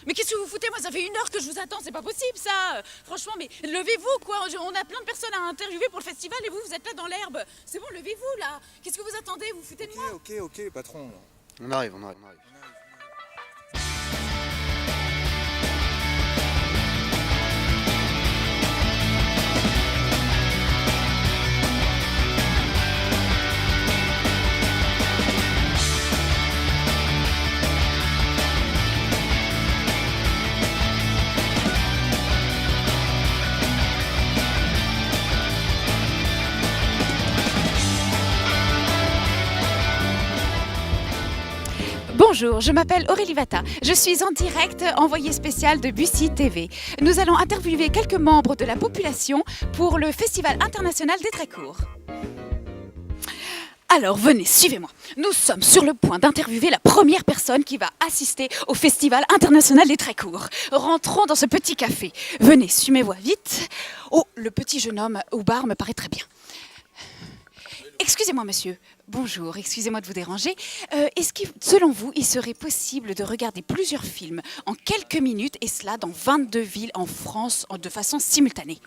Mais qu'est-ce que vous foutez? Moi, ça fait 1 heure que je vous attends, c'est pas possible ça. Franchement, mais levez-vous quoi. On a plein de personnes à interviewer pour le festival et vous êtes là dans l'herbe. C'est bon, levez-vous là. Qu'est-ce que vous attendez? Vous foutez de moi? Ok, patron. On arrive. Bonjour, je m'appelle Aurélie Vata. Je suis en direct envoyée spéciale de Bussy TV. Nous allons interviewer quelques membres de la population pour le Festival international des traits courts. Alors venez, suivez-moi. Nous sommes sur le point d'interviewer la première personne qui va assister au Festival international des traits courts. Rentrons dans ce petit café. Venez, suivez-moi vite. Oh, le petit jeune homme au bar me paraît très bien. Excusez-moi, monsieur. Bonjour, excusez-moi de vous déranger. Est-ce que, selon vous, il serait possible de regarder plusieurs films en quelques minutes, et cela dans 22 villes en France de façon simultanée?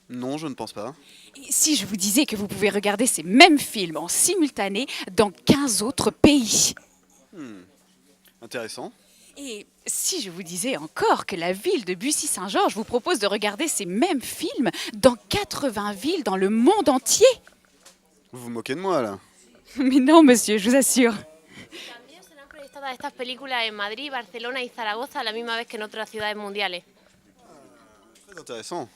Non, je ne pense pas. Et si je vous disais que vous pouvez regarder ces mêmes films en simultané dans 15 autres pays? Intéressant. Et si je vous disais encore que la ville de Bussy-Saint-Georges vous propose de regarder ces mêmes films dans 80 villes dans le monde entier? Vous vous moquez de moi, là? Mais non, monsieur, je vous assure. También serán proyectadas estas películas en Madrid, Barcelona y Zaragoza a la misma vez que en otras ciudades mundiales. Très intéressant.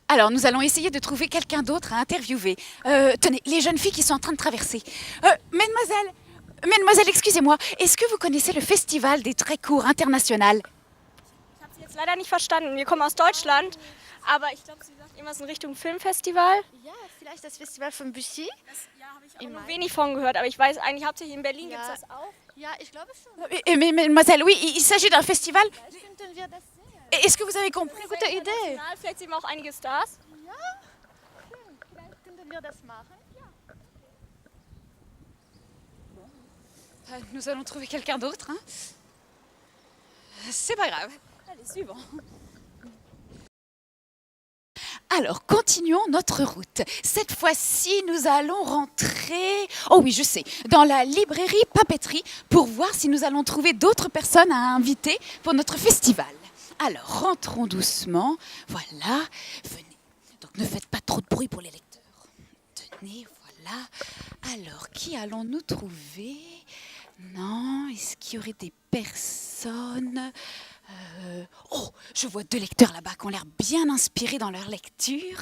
Alors, nous allons essayer de trouver quelqu'un d'autre à interviewer. Tenez, les jeunes filles qui sont en train de traverser. Mademoiselle, excusez-moi, est-ce que vous connaissez le Festival des traits courts international? Ich habe Sie jetzt leider nicht verstanden. Wir kommen aus Deutschland, aber ich glaube, Sie sagt irgendwas in Richtung Filmfestival. Ja, vielleicht das Festival von Bussy. Ja, habe ich auch nur wenig von gehört, aber ich weiß eigentlich hauptsächlich in Berlin gibt es das auch. Ja, ich glaube schon. Mais mademoiselle, oui, il s'agit d'un festival. Vielleicht könnten wir das sehen. Est-ce que vous avez compris? Gute Idee. Vielleicht sehen wir auch einige Stars. Ja, schön. Vielleicht könnten wir das machen. Nous allons trouver quelqu'un d'autre. Hein. C'est pas grave. Allez, suivant. Alors, continuons notre route. Cette fois-ci, nous allons rentrer, oh oui, je sais, dans la librairie Papeterie pour voir si nous allons trouver d'autres personnes à inviter pour notre festival. Alors, rentrons doucement. Voilà, venez. Donc, ne faites pas trop de bruit pour les lecteurs. Tenez, voilà. Alors, qui allons-nous trouver? Non, est-ce qu'il y aurait des personnes? Oh, je vois 2 lecteurs là-bas qui ont l'air bien inspirés dans leur lecture.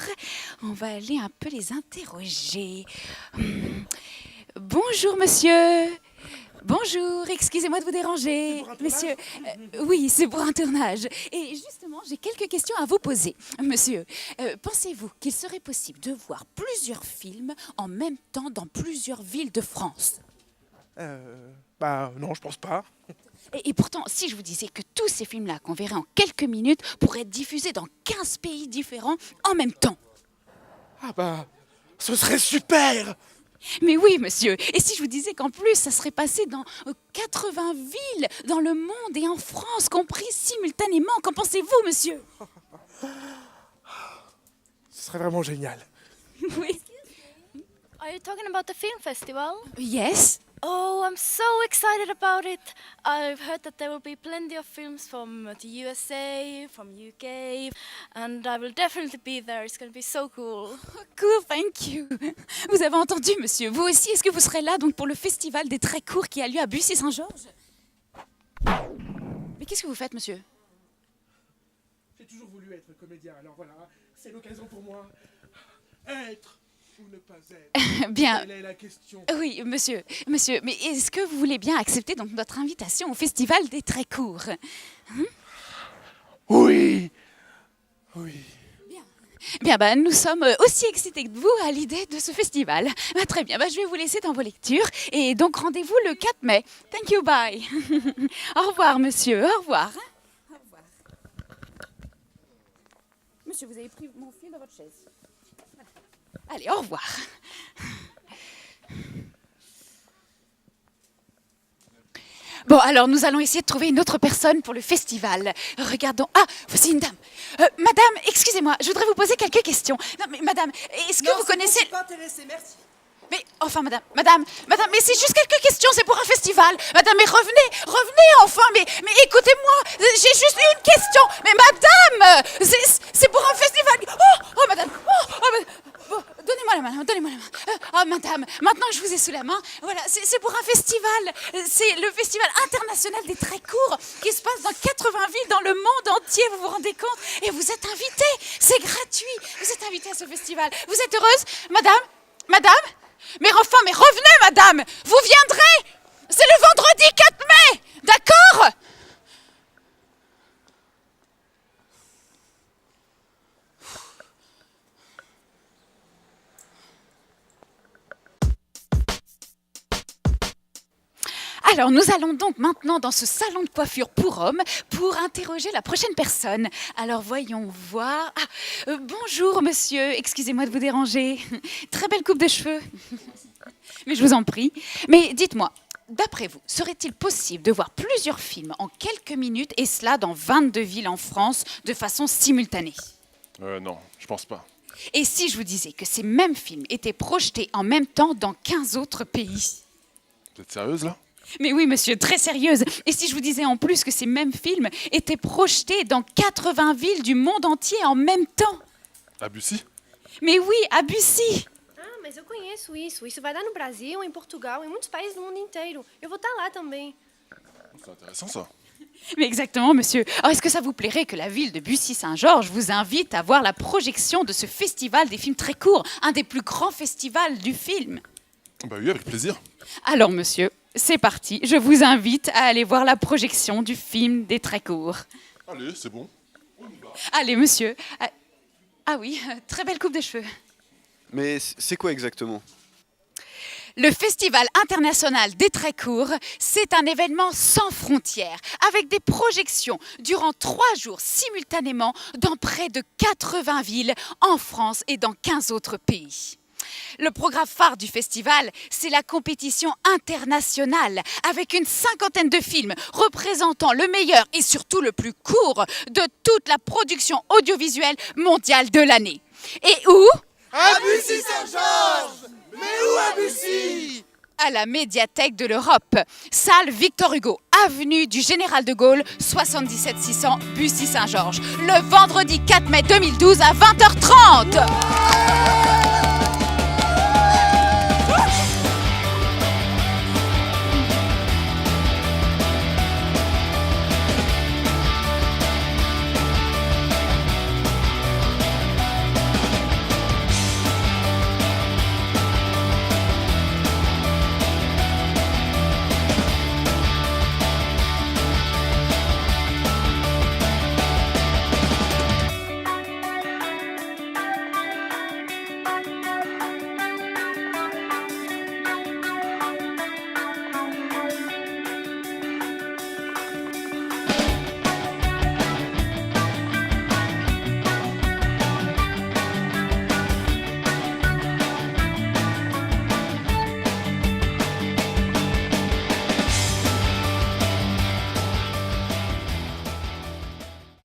On va aller un peu les interroger. Bonjour, monsieur. Bonjour, excusez-moi de vous déranger. Monsieur, oui, c'est pour un tournage. Et justement, j'ai quelques questions à vous poser. Monsieur, pensez-vous qu'il serait possible de voir plusieurs films en même temps dans plusieurs villes de France? Non, je pense pas. Et pourtant, si je vous disais que tous ces films-là qu'on verrait en quelques minutes pourraient être diffusés dans 15 pays différents en même temps? Ce serait super! Mais oui, monsieur. Et si je vous disais qu'en plus, ça serait passé dans 80 villes dans le monde et en France, compris simultanément? Qu'en pensez-vous, monsieur? Ce serait vraiment génial. Oui. Are you talking about the film festival? Yes. Oh, I'm so excited about it. I've heard that there will be plenty of films from the USA, from UK, and I will definitely be there. It's going to be so cool. Cool, thank you. Vous avez entendu, monsieur. Vous aussi, est-ce que vous serez là donc pour le festival des traits courts qui a lieu à Bussy-Saint-Georges? Mais qu'est-ce que vous faites, monsieur? J'ai toujours voulu être comédien, alors voilà, c'est l'occasion pour moi. Être ou ne pas être. Bien. Quelle est la question? Oui, monsieur, mais est-ce que vous voulez bien accepter donc notre invitation au Festival des traits courts? Oui. Bien, nous sommes aussi excités que vous à l'idée de ce festival. Très bien, je vais vous laisser dans vos lectures et donc rendez-vous le 4 mai. Thank you, bye. Au revoir, monsieur, au revoir. Au revoir. Monsieur, vous avez pris mon fil dans votre chaise. Allez, au revoir. Bon, alors nous allons essayer de trouver une autre personne pour le festival. Regardons. Ah, voici une dame. Madame, excusez-moi, je voudrais vous poser quelques questions. Non, mais madame, est-ce que vous connaissez... Je suis pas intéressé, merci. Mais enfin, madame, mais c'est juste quelques questions, c'est pour un festival. Madame, mais revenez enfin, mais écoutez-moi, j'ai juste une question. Mais madame, c'est pour un festival. Oh, madame, donnez-moi la main. Oh, madame, maintenant que je vous ai sous la main, voilà, c'est pour un festival. C'est le festival international des traits courts qui se passe dans 80 villes dans le monde entier, vous vous rendez compte? Et vous êtes invité, c'est gratuit. Vous êtes invité à ce festival. Vous êtes heureuse, madame? Mais enfin, mais revenez, madame! Vous viendrez! C'est le vendredi 4 mai! D'accord? Alors, nous allons donc maintenant dans ce salon de coiffure pour hommes pour interroger la prochaine personne. Alors, voyons voir. Bonjour, monsieur. Excusez-moi de vous déranger. Très belle coupe de cheveux. Mais je vous en prie. Mais dites-moi, d'après vous, serait-il possible de voir plusieurs films en quelques minutes et cela dans 22 villes en France de façon simultanée? Non, je pense pas. Et si je vous disais que ces mêmes films étaient projetés en même temps dans 15 autres pays? Vous êtes sérieuse là? Mais oui, monsieur, très sérieuse. Et si je vous disais en plus que ces mêmes films étaient projetés dans 80 villes du monde entier en même temps? À Bussy? Mais oui, à Bussy. Ah, mas eu conheço isso. Isso vai dar no Brasil, em Portugal, em muitos países do mundo inteiro. Eu vou estar lá também. C'est intéressant ça. Mais exactement, monsieur. Alors, est-ce que ça vous plairait que la ville de Bussy-Saint-Georges vous invite à voir la projection de ce festival des films très courts, un des plus grands festivals du film? Bah oui, avec plaisir. Alors, monsieur, c'est parti. Je vous invite à aller voir la projection du film des très courts. Allez, c'est bon. Allez, monsieur. Ah oui, très belle coupe de cheveux. Mais c'est quoi exactement? Le Festival international des traits courts, c'est un événement sans frontières, avec des projections durant 3 jours simultanément dans près de 80 villes en France et dans 15 autres pays. Le programme phare du festival, c'est la compétition internationale, avec une 50aine de films représentant le meilleur et surtout le plus court de toute la production audiovisuelle mondiale de l'année. Et où? À Bussy-Saint-Georges! Mais où à Bussy? À la médiathèque de l'Europe, salle Victor Hugo, avenue du Général de Gaulle, 77 600 Bussy-Saint-Georges, le vendredi 4 mai 2012 à 20h30.